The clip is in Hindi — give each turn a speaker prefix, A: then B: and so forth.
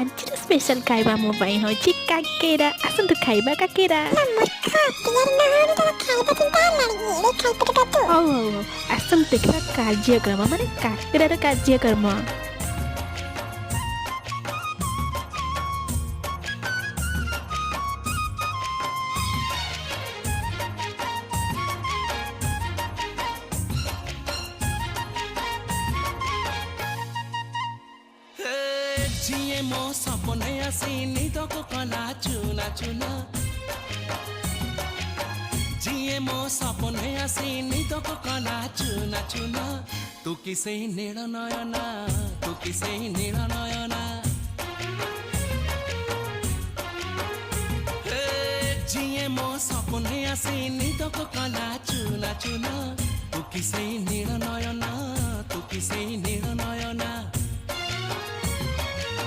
A: ଆଜିର ସ୍ପେଶାଲ ଖାଇବା ମୋ ପାଇଁ ହେଉଛି କାକେରା। ଆସନ୍ତୁ ଖାଇବା କାକେରା। ହଉ ହଉ ହଉ ଆସନ୍ତୁ ଦେଖିବା କାର୍ଯ୍ୟକ୍ରମ ମାନେ କାକେରାର କାର୍ଯ୍ୟକ୍ରମ।
B: जिए मो सपने आसी निदको कला चुना चुना जिए मो सपने आसी निदको कला चुना चुना तू किसे नील नयना तू किसे नील नयना जिए मो सपने आसी निदको कला चुना चुना तू किसे नील नयना तू किसे नील नयना